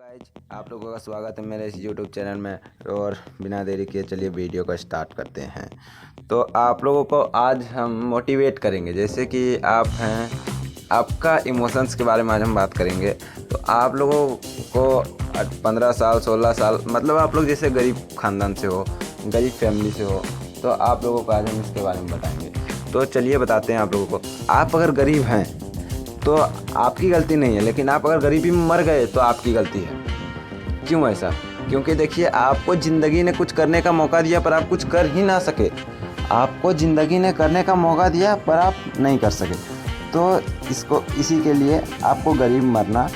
Guys, आप लोगों का स्वागत है मेरे इस यूट्यूब चैनल में। और बिना देरी किए चलिए वीडियो को स्टार्ट करते हैं। तो आप लोगों को आज हम मोटिवेट करेंगे, जैसे कि आप हैं, आपका इमोशंस के बारे में आज हम बात करेंगे। तो आप लोगों को 15 साल 16 साल, मतलब आप लोग जैसे गरीब ख़ानदान से हो, गरीब फैमिली से हो, तो आप लोगों को आज हम इसके बारे में बताएंगे। तो चलिए बताते हैं आप लोगों को। आप अगर गरीब हैं तो आपकी गलती नहीं है, लेकिन आप अगर गरीबी में मर गए तो आपकी गलती है। क्यों ऐसा? क्योंकि देखिए, आपको ज़िंदगी ने कुछ करने का मौका दिया पर आप कुछ कर ही ना सके। आपको ज़िंदगी ने करने का मौका दिया पर आप नहीं कर सके। तो इसी के लिए आपको गरीब मरना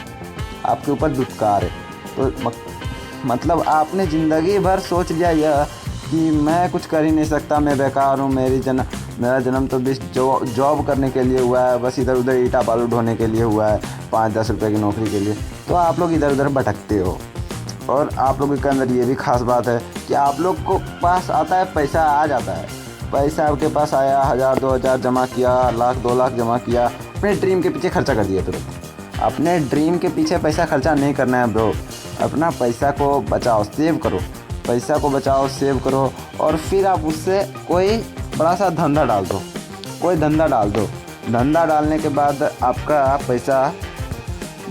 आपके ऊपर दुत्कार है। तो मतलब आपने ज़िंदगी भर सोच लिया यह कि मैं कुछ कर ही नहीं सकता, मैं बेकार हूँ, मेरा जन्म तो बस जॉब करने के लिए हुआ है, बस इधर उधर ईंटा बालू ढोने के लिए हुआ है, 5-10 रुपये की नौकरी के लिए। तो आप लोग इधर उधर भटकते हो। और आप लोगों के अंदर ये भी खास बात है कि आप लोग को पास आता है, पैसा आ जाता है, पैसा आपके पास आया, 1000-2000 जमा किया, लाख 2 लाख जमा किया, अपने ड्रीम के पीछे खर्चा कर दिया तुरंत। अपने ड्रीम के पीछे पैसा खर्चा नहीं करना है ब्रो। अपना पैसा को बचाओ, सेव करो, पैसा को बचाओ, सेव करो, और फिर आप उससे कोई बड़ा सा धंधा डाल दो, कोई धंधा डाल दो। धंधा डालने के बाद आपका पैसा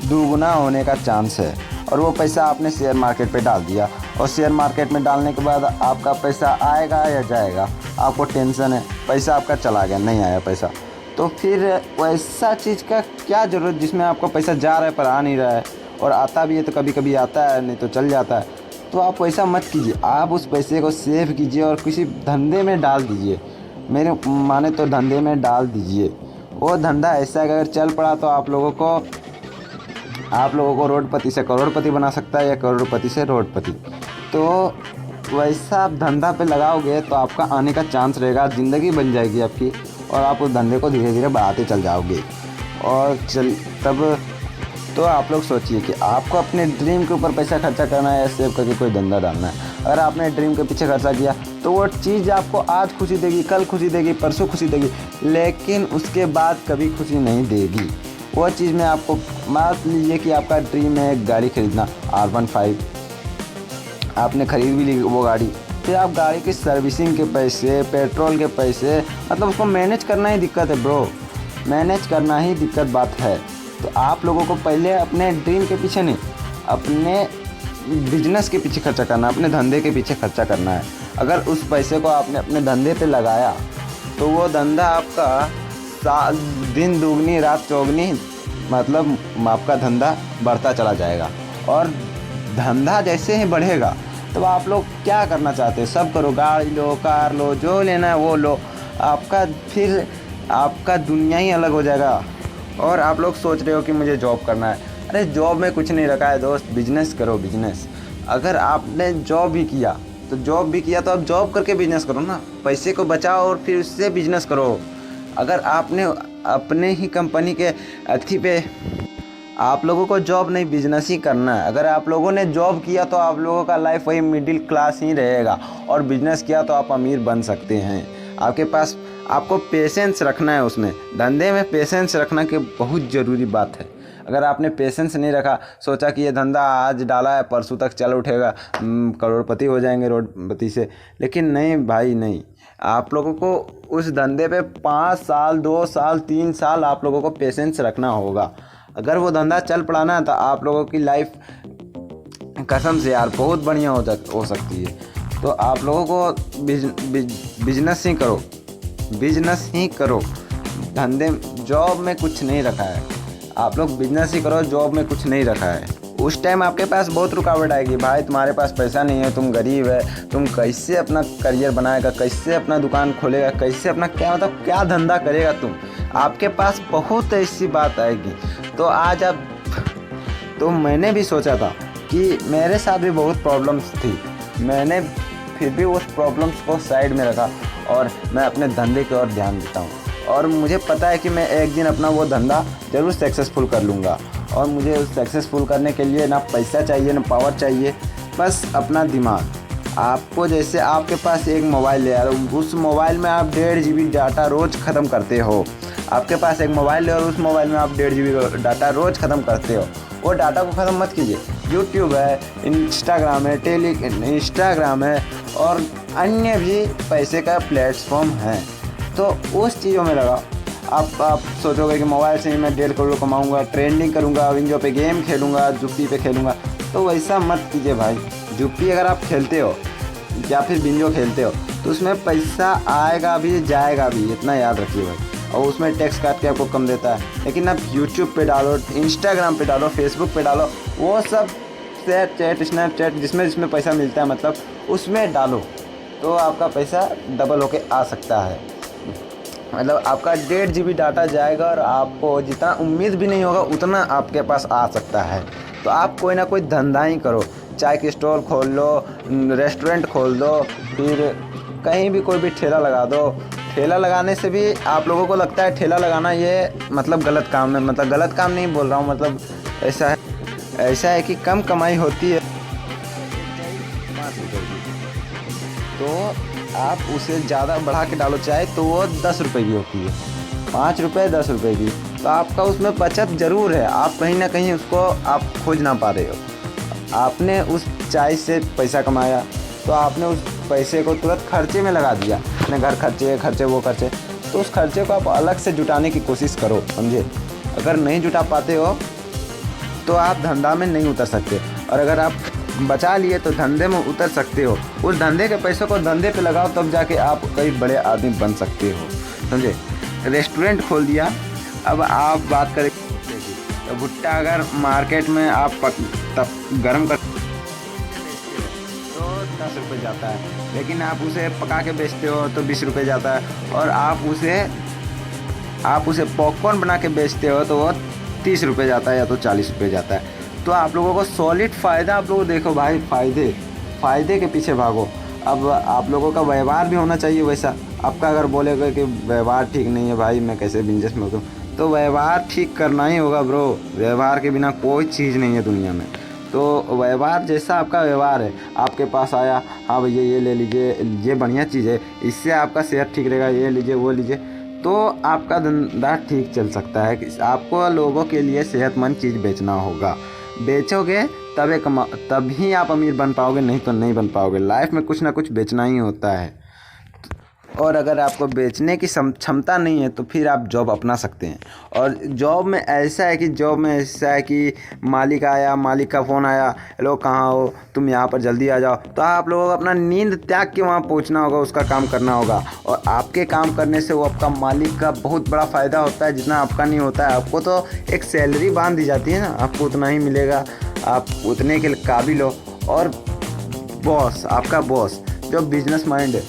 दुगुना होने का चांस है। और वो पैसा आपने शेयर मार्केट पे डाल दिया, और शेयर मार्केट में डालने के बाद आपका पैसा आएगा या जाएगा, आपको टेंशन है, पैसा आपका चला गया, नहीं आया पैसा। तो फिर वैसा चीज़ का क्या ज़रूरत जिसमें आपका पैसा जा रहा है पर आ नहीं रहा है, और आता भी है तो कभी कभी आता है, नहीं तो चल जाता है। तो आप वैसा मत कीजिए, आप उस पैसे को सेव कीजिए और किसी धंधे में डाल दीजिए। मेरे माने तो धंधे में डाल दीजिए। वो धंधा ऐसा है कि अगर चल पड़ा तो आप लोगों को रोडपति से करोड़पति बना सकता है, या करोड़पति से रोडपति। तो वैसा आप धंधा पे लगाओगे तो आपका आने का चांस रहेगा, ज़िंदगी बन जाएगी आपकी, और आप उस धंधे को धीरे धीरे बढ़ाते चल जाओगे। और तब तो आप लोग सोचिए कि आपको अपने ड्रीम के ऊपर पैसा खर्चा करना है या सेव करके कोई धंधा डालना है। अगर आपने ड्रीम के पीछे खर्चा किया तो वो चीज़ आपको आज खुशी देगी, कल खुशी देगी, परसों खुशी देगी, लेकिन उसके बाद कभी खुशी नहीं देगी। वो चीज़ में आपको, मान लीजिए कि आपका ड्रीम है एक गाड़ी खरीदना, R15, आपने खरीद भी ली वो गाड़ी, फिर आप गाड़ी की सर्विसिंग के पैसे, पेट्रोल के पैसे, मतलब उसको मैनेज करना ही दिक्कत है ब्रो, मैनेज करना ही दिक्कत बात है। तो आप लोगों को पहले अपने ड्रीम के पीछे नहीं, अपने बिजनेस के पीछे खर्चा करना, अपने धंधे के पीछे खर्चा करना है। अगर उस पैसे को आपने अपने धंधे पे लगाया तो वो धंधा आपका दिन दुगनी रात चौगनी, मतलब आपका धंधा बढ़ता चला जाएगा। और धंधा जैसे ही बढ़ेगा तो आप लोग क्या करना चाहते हैं, सब करो, गाड़ी लो, कार लो, जो लेना है वो लो, फिर आपका दुनिया ही अलग हो जाएगा। और आप लोग सोच रहे हो कि मुझे जॉब करना है, अरे जॉब में कुछ नहीं रखा है दोस्त, बिजनेस करो, बिजनेस। अगर आपने जॉब भी किया तो आप जॉब करके बिजनेस करो ना, पैसे को बचाओ और फिर उससे बिजनेस करो। अगर आपने अपने ही कंपनी के अथी पे, आप लोगों को जॉब नहीं बिजनेस ही करना है। अगर आप लोगों ने जॉब किया तो आप लोगों का लाइफ वही मिडिल क्लास ही रहेगा, और बिजनेस किया तो आप अमीर बन सकते हैं। आपके पास, आपको पेशेंस रखना है उसमें, धंधे में पेशेंस रखना की बहुत ज़रूरी बात है। अगर आपने पेशेंस नहीं रखा, सोचा कि ये धंधा आज डाला है परसों तक चल उठेगा, करोड़पति हो जाएंगे रोडपति से, लेकिन नहीं भाई नहीं। आप लोगों को उस धंधे पे 5 साल 2 साल 3 साल आप लोगों को पेशेंस रखना होगा। अगर वो धंधा चल पड़ा ना तो आप लोगों की लाइफ कसम से यार बहुत बढ़िया हो सकती है। तो आप लोगों को बिजनेस ही करो, बिजनेस ही करो, धंधे जॉब में कुछ नहीं रखा है। आप लोग बिजनेस ही करो, जॉब में कुछ नहीं रखा है। उस टाइम आपके पास बहुत रुकावट आएगी, भाई तुम्हारे पास पैसा नहीं है, तुम गरीब है, तुम कैसे अपना करियर बनाएगा, कैसे अपना दुकान खोलेगा, कैसे अपना क्या मतलब क्या धंधा करेगा तुम, आपके पास बहुत ऐसी बात आएगी। तो मैंने भी सोचा था कि मेरे साथ भी बहुत प्रॉब्लम्स थी, मैंने फिर भी उस प्रॉब्लम्स को साइड में रखा और मैं अपने धंधे की ओर ध्यान देता हूँ। और मुझे पता है कि मैं एक दिन अपना वो धंधा ज़रूर सक्सेसफुल कर लूँगा। और मुझे उस सक्सेसफुल करने के लिए ना पैसा चाहिए ना पावर चाहिए, बस अपना दिमाग। आपको जैसे आपके पास एक मोबाइल है, उस मोबाइल में आप 1.5 GB डाटा रोज़ ख़त्म करते हो। आपके पास एक मोबाइल है और उस मोबाइल में आप 1.5 GB डाटा रोज़ ख़त्म करते हो। वो डाटा को ख़त्म मत कीजिए, यूट्यूब है, इंस्टाग्राम है और अन्य भी पैसे का प्लेटफॉर्म है। तो उस चीज़ों में लगाओ। आप सोचोगे कि मोबाइल से ही मैं 1.5 करोड़ कमाऊँगा, ट्रेंडिंग करूँगा, विंजो पे गेम खेलूँगा, जुप्पी पे खेलूँगा, तो वैसा मत कीजिए भाई। जुप्पी अगर आप खेलते हो या फिर विंजो खेलते हो तो उसमें पैसा आएगा भी जाएगा भी, इतना याद रखिए भाई। और उसमें टैक्स काट के आपको कम देता है। लेकिन आप यूट्यूब पे डालो, इंस्टाग्राम पे डालो, फेसबुक पे डालो, वो सब चैट, स्नैपचैट जिसमें पैसा मिलता है मतलब उसमें डालो, तो आपका पैसा डबल होके आ सकता है। मतलब आपका 1.5 GB डाटा जाएगा और आपको जितना उम्मीद भी नहीं होगा उतना आपके पास आ सकता है। तो आप कोई ना कोई धंधा ही करो, चाय की स्टॉल खोल लो, रेस्टोरेंट खोल दो, फिर कहीं भी कोई भी ठेला लगा दो। ठेला लगाने से भी आप लोगों को लगता है ठेला लगाना ये मतलब गलत काम है, मतलब गलत काम नहीं बोल रहा हूँ, मतलब ऐसा है कि कम कमाई होती है 5 रुपये की, तो आप उसे ज़्यादा बढ़ा के डालो चाहे तो वो 10 रुपये की होती है, 5 रुपये 10 रुपये की, तो आपका उसमें बचत ज़रूर है। आप कहीं ना कहीं उसको आप खोज ना पा रहे हो। आपने उस चाय से पैसा कमाया तो आपने उस पैसे को तुरंत खर्चे में लगा दिया, अपने घर खर्चे वो खर्चे, तो उस खर्चे को आप अलग से जुटाने की कोशिश करो, समझे। अगर नहीं जुटा पाते हो तो आप धंधा में नहीं उतर सकते, और अगर आप बचा लिए तो धंधे में उतर सकते हो। उस धंधे के पैसों को धंधे पे लगाओ, तब जाके आप कई बड़े आदमी बन सकते हो, समझे। रेस्टोरेंट खोल दिया, अब आप बात करें तो भुट्टा अगर मार्केट में आप गर्म कर तो 10 रुपये जाता है, लेकिन आप उसे पका के बेचते हो तो 20 रुपये जाता है, और आप उसे पॉपकॉर्न बना के बेचते हो तो वो 30 रुपये जाता है या तो 40 रुपये जाता है। तो आप लोगों को सॉलिड फ़ायदा, आप लोगों देखो भाई, फ़ायदे के पीछे भागो। अब आप लोगों का व्यवहार भी होना चाहिए वैसा। आपका अगर बोलेगा कि व्यवहार ठीक नहीं है भाई, मैं कैसे बिजनेस में उतरूँ, तो व्यवहार ठीक करना ही होगा ब्रो। व्यवहार के बिना कोई चीज़ नहीं है दुनिया में। तो व्यवहार जैसा आपका व्यवहार है, आपके पास आया, हाँ भैया ये ले लीजिए, ये बढ़िया चीज़ है, इससे आपका सेहत ठीक रहेगा, ये लीजिए वो लीजिए, तो आपका धंधा ठीक चल सकता है। आपको लोगों के लिए सेहतमंद चीज़ बेचना होगा। बेचोगे तभी आप अमीर बन पाओगे, नहीं तो नहीं बन पाओगे। लाइफ में कुछ ना कुछ बेचना ही होता है। और अगर आपको बेचने की क्षमता नहीं है तो फिर आप जॉब अपना सकते हैं। और जॉब में ऐसा है कि मालिक का फ़ोन आया, हेलो कहाँ हो तुम, यहाँ पर जल्दी आ जाओ, तो आप लोगों को अपना नींद त्याग के वहाँ पहुँचना होगा, उसका काम करना होगा। और आपके काम करने से वो आपका मालिक का बहुत बड़ा फ़ायदा होता है, जितना आपका नहीं होता है। आपको तो एक सैलरी बांध दी जाती है ना, आपको उतना ही मिलेगा, आप उतने के काबिल हो। और आपका बॉस जो बिजनेस माइंड है,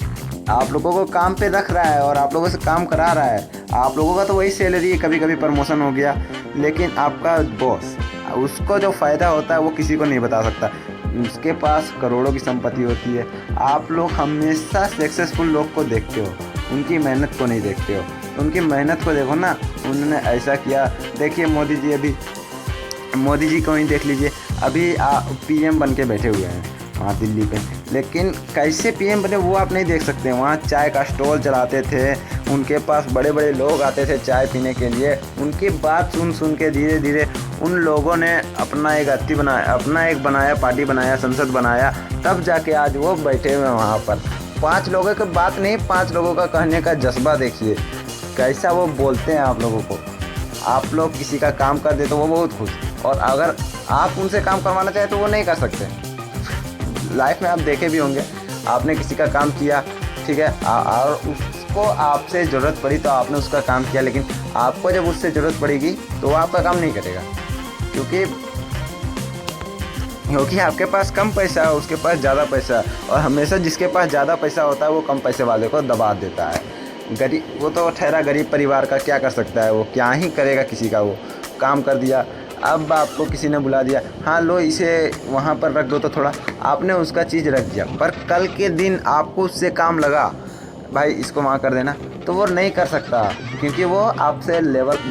आप लोगों को काम पे रख रहा है और आप लोगों से काम करा रहा है। आप लोगों का तो वही सैलरी है, कभी कभी प्रमोशन हो गया, लेकिन आपका बॉस, उसको जो फ़ायदा होता है वो किसी को नहीं बता सकता। उसके पास करोड़ों की संपत्ति होती है। आप लोग हमेशा सक्सेसफुल लोग को देखते हो, उनकी मेहनत को नहीं देखते हो। उनकी मेहनत को देखो ना, उन्होंने ऐसा किया। देखिए मोदी जी को ही देख लीजिए, अभी PM बन के बैठे हुए हैं वहाँ दिल्ली पे, लेकिन कैसे PM बने वो आप नहीं देख सकते। वहाँ चाय का स्टॉल चलाते थे, उनके पास बड़े बड़े लोग आते थे चाय पीने के लिए। उनकी बात सुन के धीरे धीरे उन लोगों ने अपना एक पार्टी बनाया, संसद बनाया, तब जाके आज वो बैठे हुए वहाँ पर। 5 लोगों की बात नहीं, 5 लोगों का कहने का जज्बा देखिए, कैसा वो बोलते हैं आप लोगों को। आप लोग किसी का काम कर दे तो वो बहुत खुश, और अगर आप उनसे काम करवाना चाहे तो वो नहीं कर सकते। लाइफ में आप देखे भी होंगे, आपने किसी का काम किया, ठीक है, और उसको आपसे ज़रूरत पड़ी तो आपने उसका काम किया, लेकिन आपको जब उससे ज़रूरत पड़ेगी तो वो आपका काम नहीं करेगा, क्योंकि आपके पास कम पैसा है, उसके पास ज़्यादा पैसा है। और हमेशा जिसके पास ज़्यादा पैसा होता है वो कम पैसे वाले को दबा देता है। वो तो ठहरा गरीब परिवार का, क्या कर सकता है वो, क्या ही करेगा किसी का। वो काम कर दिया, अब आपको किसी ने बुला दिया, हाँ लो इसे वहाँ पर रख दो, तो थोड़ा आपने उसका चीज़ रख दिया, पर कल के दिन आपको उससे काम लगा, भाई इसको वहाँ कर देना, तो वो नहीं कर सकता, क्योंकि वो आपसे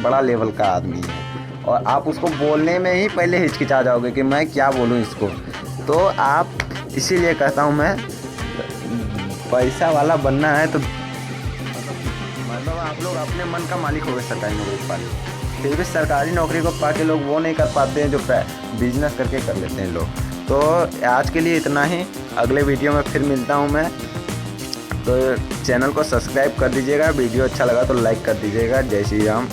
बड़ा लेवल का आदमी है। और आप उसको बोलने में ही पहले हिचकिचा जाओगे कि मैं क्या बोलूँ इसको। तो आप, इसीलिए कहता हूँ मैं, पैसा वाला बनना है तो मतलब आप लोग अपने मन का मालिक हो गए सरकारी नौकरी पाले। फिर भी सरकारी नौकरी को पाके लोग वो नहीं कर पाते हैं जो बिजनेस करके कर लेते हैं लोग। तो आज के लिए इतना ही, अगले वीडियो में फिर मिलता हूँ मैं। तो चैनल को सब्सक्राइब कर दीजिएगा, वीडियो अच्छा लगा तो लाइक कर दीजिएगा। जय श्री राम।